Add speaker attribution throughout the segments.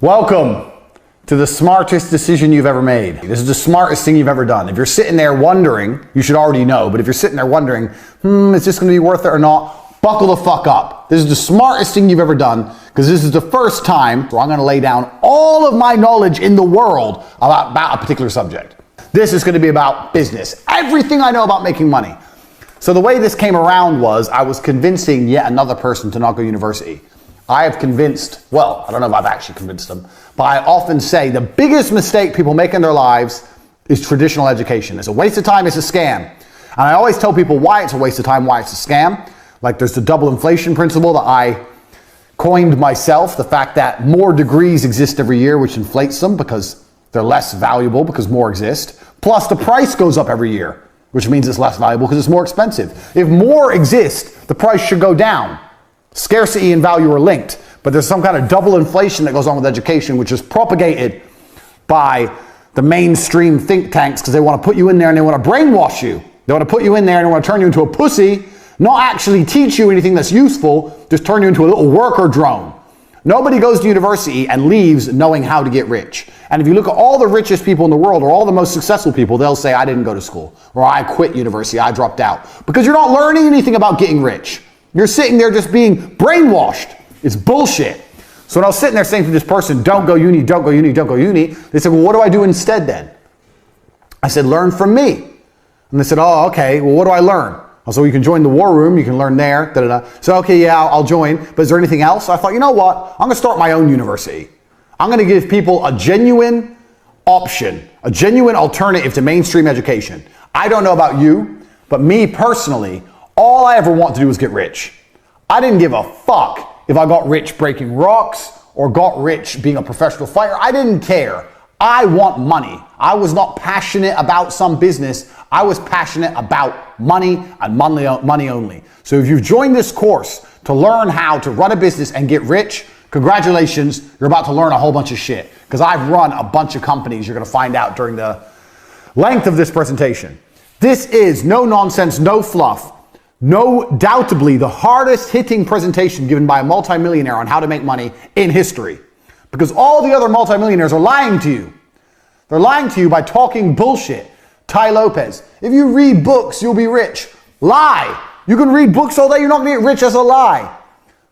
Speaker 1: Welcome to the smartest decision you've ever made. This is the smartest thing you've ever done. If you're sitting there wondering, you should already know, but if you're sitting there wondering, is this gonna be worth it or not? Buckle the fuck up. This is the smartest thing you've ever done, because this is the first time where I'm gonna lay down all of my knowledge in the world about a particular subject. This is gonna be about business. Everything I know about making money. So the way this came around was I was convincing yet another person to not go to university. I have convinced, well, I don't know if I've actually convinced them, but I often say the biggest mistake people make in their lives is traditional education. It's a waste of time, it's a scam. And I always tell people why it's a waste of time, why it's a scam. Like there's the double inflation principle that I coined myself, the fact that more degrees exist every year, which inflates them because they're less valuable because more exist. Plus the price goes up every year, which means it's less valuable because it's more expensive. If more exist, the price should go down. Scarcity and value are linked, but there's some kind of double inflation that goes on with education, which is propagated by the mainstream think tanks because they want to put you in there and they want to brainwash you. They want to put you in there and they want to turn you into a pussy, not actually teach you anything that's useful, just turn you into a little worker drone. Nobody goes to university and leaves knowing how to get rich. And if you look at all the richest people in the world or all the most successful people, they'll say, I didn't go to school, or I quit university, I dropped out. Because you're not learning anything about getting rich. You're sitting there just being brainwashed. It's bullshit. So when I was sitting there saying to this person, don't go uni, don't go uni, don't go uni, they said, well, what do I do instead then? I said, learn from me. And they said, oh, okay, well, what do I learn? So you can join the war room, you can learn there, da-da-da. So, okay, yeah, I'll join, but is there anything else? So I thought, you know what? I'm gonna start my own university. I'm gonna give people a genuine option, a genuine alternative to mainstream education. I don't know about you, but me personally, all I ever want to do is get rich. I didn't give a fuck if I got rich breaking rocks or got rich being a professional fighter. I didn't care. I want money. I was not passionate about some business. I was passionate about money and money only. So if you've joined this course to learn how to run a business and get rich, congratulations, you're about to learn a whole bunch of shit. Because I've run a bunch of companies, you're gonna find out during the length of this presentation. This is no nonsense, no fluff. No doubtably the hardest hitting presentation given by a multimillionaire on how to make money in history. Because all the other multimillionaires are lying to you. They're lying to you by talking bullshit. Tai Lopez, if you read books, you'll be rich. Lie. You can read books all day, you're not gonna get rich. That's a lie.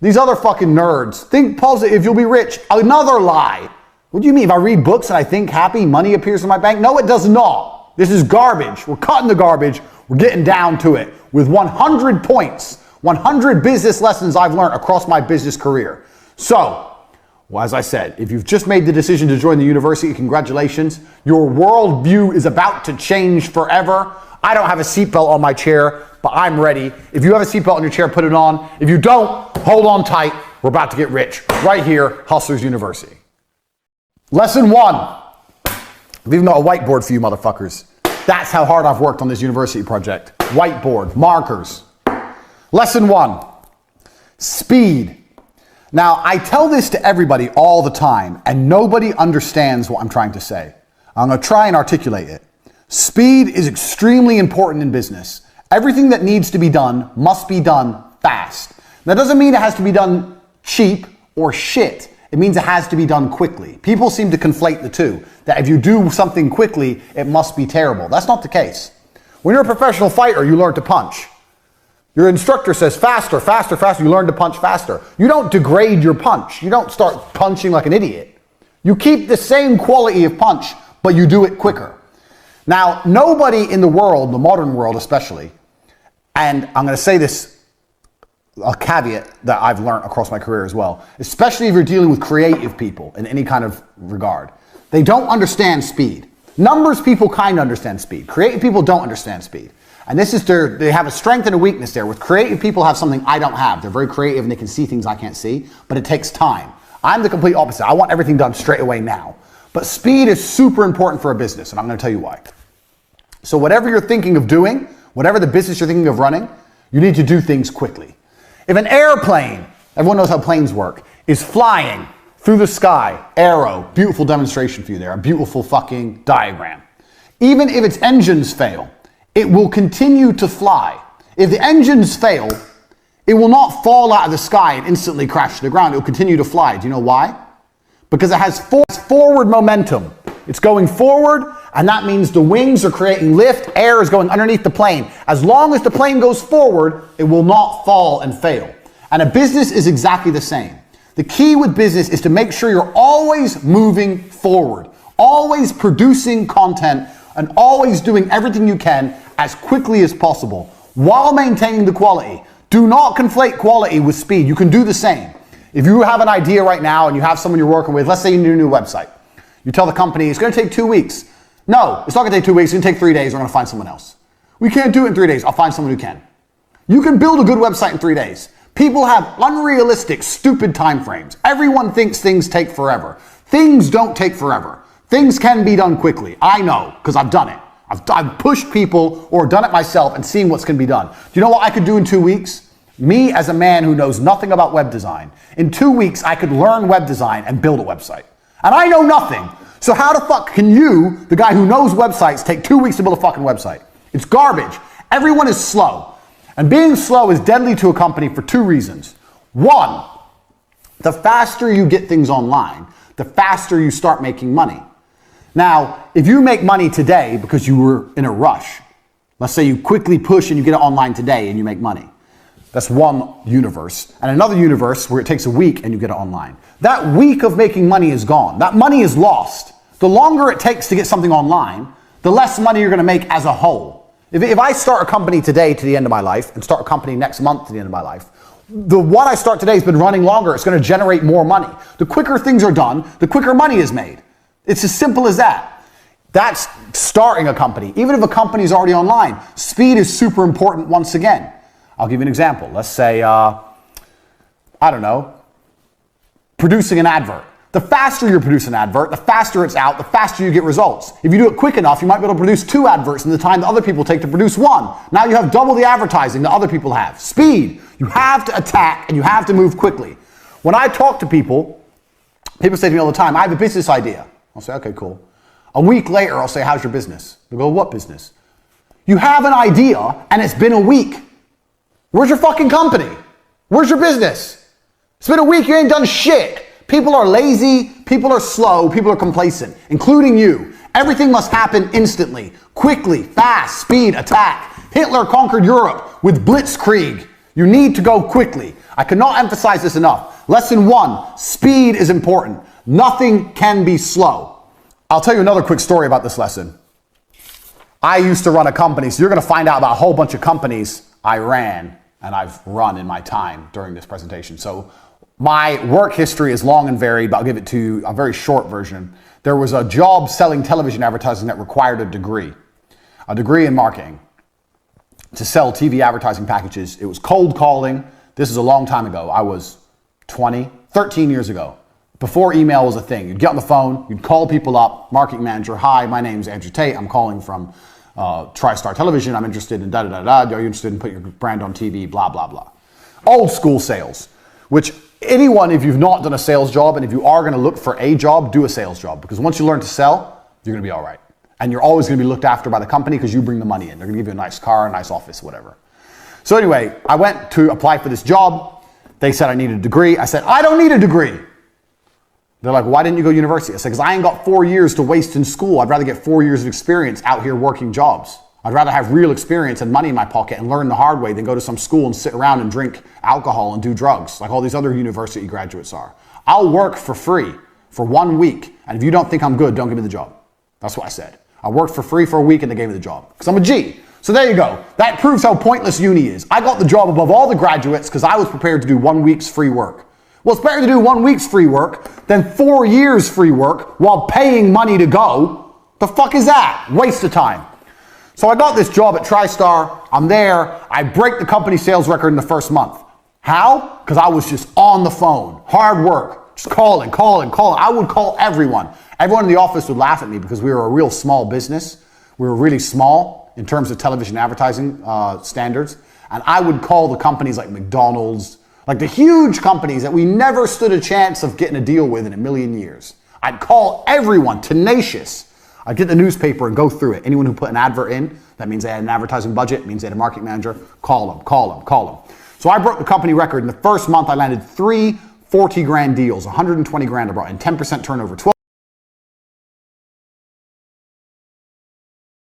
Speaker 1: These other fucking nerds, think positive, you'll be rich. Another lie. What do you mean? If I read books and I think happy, money appears in my bank? No, it does not. This is garbage. We're cutting the garbage. We're getting down to it with 100 points, 100 business lessons I've learned across my business career. So, well, as I said, if you've just made the decision to join the university, congratulations. Your worldview is about to change forever. I don't have a seatbelt on my chair, but I'm ready. If you have a seatbelt on your chair, put it on. If you don't, hold on tight. We're about to get rich right here, Hustlers University. Lesson 1. I've even got a whiteboard for you motherfuckers. That's how hard I've worked on this university project. Whiteboard, markers. Lesson 1, speed. Now, I tell this to everybody all the time, and nobody understands what I'm trying to say. I'm gonna try and articulate it. Speed is extremely important in business. Everything that needs to be done must be done fast. That doesn't mean it has to be done cheap or shit. It means it has to be done quickly. People seem to conflate the two, that if you do something quickly, it must be terrible. That's not the case. When you're a professional fighter, you learn to punch. Your instructor says faster, faster, faster. You learn to punch faster. You don't degrade your punch. You don't start punching like an idiot. You keep the same quality of punch, but you do it quicker. Now, nobody in the world, the modern world especially, and I'm going to say this, a caveat that I've learned across my career as well, especially if you're dealing with creative people in any kind of regard. They don't understand speed. Numbers people kind of understand speed. Creative people don't understand speed. And this is they have a strength and a weakness there. With creative people have something I don't have. They're very creative and they can see things I can't see, but it takes time. I'm the complete opposite. I want everything done straight away now. But speed is super important for a business, and I'm going to tell you why. So whatever you're thinking of doing, whatever the business you're thinking of running, you need to do things quickly. If an airplane, everyone knows how planes work, is flying through the sky, arrow, beautiful demonstration for you there, a beautiful fucking diagram. Even if its engines fail, it will continue to fly. If the engines fail, it will not fall out of the sky and instantly crash to the ground. It will continue to fly. Do you know why? because it has forward momentum. It's going forward, and that means the wings are creating lift, air is going underneath the plane. As long as the plane goes forward, it will not fall and fail. And a business is exactly the same. The key with business is to make sure you're always moving forward, always producing content, and always doing everything you can as quickly as possible while maintaining the quality. Do not conflate quality with speed. You can do the same. If you have an idea right now and you have someone you're working with, let's say you need a new website. You tell the company it's going to take 2 weeks. No, it's not going to take 2 weeks. It's going to take 3 days. We're going to find someone else. We can't do it in 3 days. I'll find someone who can. You can build a good website in 3 days. People have unrealistic, stupid time frames. Everyone thinks things take forever. Things don't take forever. Things can be done quickly. I know, because I've done it. I've pushed people or done it myself and seen what's going to be done. Do you know what I could do in 2 weeks? Me, as a man who knows nothing about web design, in 2 weeks I could learn web design and build a website. And I know nothing. So how the fuck can you, the guy who knows websites, take 2 weeks to build a fucking website? It's garbage. Everyone is slow. And being slow is deadly to a company for 2 reasons. One, the faster you get things online, the faster you start making money. Now, if you make money today because you were in a rush, let's say you quickly push and you get it online today and you make money. That's one universe. And another universe where it takes a week and you get it online. That week of making money is gone. That money is lost. The longer it takes to get something online, the less money you're going to make as a whole. If I start a company today to the end of my life and start a company next month to the end of my life, the one I start today has been running longer. It's going to generate more money. The quicker things are done, the quicker money is made. It's as simple as that. That's starting a company. Even if a company is already online, speed is super important once again. I'll give you an example. Let's say, I don't know, producing an advert. The faster you produce an advert, the faster it's out, the faster you get results. If you do it quick enough, you might be able to produce 2 adverts in the time that other people take to produce 1. Now you have double the advertising that other people have. Speed. You have to attack and you have to move quickly. When I talk to people, people say to me all the time, I have a business idea. I'll say, okay, cool. A week later, I'll say, how's your business? They'll go, what business? You have an idea and it's been a week. Where's your fucking company? Where's your business? It's been a week, you ain't done shit. People are lazy, people are slow, people are complacent, including you. Everything must happen instantly, quickly, fast, speed, attack. Hitler conquered Europe with blitzkrieg. You need to go quickly. I cannot emphasize this enough. Lesson 1, speed is important. Nothing can be slow. I'll tell you another quick story about this lesson. I used to run a company, so you're going to find out about a whole bunch of companies I ran and I've run in my time during this presentation. So my work history is long and varied, but I'll give it to you a very short version. There was a job selling television advertising that required a degree in marketing to sell TV advertising packages. It was cold calling. This is a long time ago. I was 13 years ago. Before email was a thing. You'd get on the phone, you'd call people up, marketing manager, hi, my name's Andrew Tate, I'm calling from TriStar Television, I'm interested in da-da-da-da, are you interested in putting your brand on TV, blah, blah, blah. Old school sales, which anyone, if you've not done a sales job, and if you are gonna look for a job, do a sales job, because once you learn to sell, you're gonna be all right. And you're always gonna be looked after by the company because you bring the money in. They're gonna give you a nice car, a nice office, whatever. So anyway, I went to apply for this job. They said I needed a degree. I said, I don't need a degree. They're like, why didn't you go to university? I said, because I ain't got 4 years to waste in school. I'd rather get 4 years of experience out here working jobs. I'd rather have real experience and money in my pocket and learn the hard way than go to some school and sit around and drink alcohol and do drugs like all these other university graduates are. I'll work for free for 1 week. And if you don't think I'm good, don't give me the job. That's what I said. I worked for free for a week and they gave me the job because I'm a G. So there you go. That proves how pointless uni is. I got the job above all the graduates because I was prepared to do 1 week's free work. Well, it's better to do 1 week's free work than 4 years free work while paying money to go. The fuck is that? Waste of time. So I got this job at TriStar. I'm there. I break the company sales record in the first month. How? Because I was just on the phone. Hard work. Just calling. I would call everyone. Everyone in the office would laugh at me because we were a real small business. We were really small in terms of television advertising standards. And I would call the companies like McDonald's, like the huge companies that we never stood a chance of getting a deal with in a million years. I'd call everyone, tenacious. I'd get the newspaper and go through it. Anyone who put an advert in, that means they had an advertising budget, means they had a marketing manager, call them. So I broke the company record. In the first month, I landed 3 40 grand deals, 120 grand I brought in, 10% turnover, 12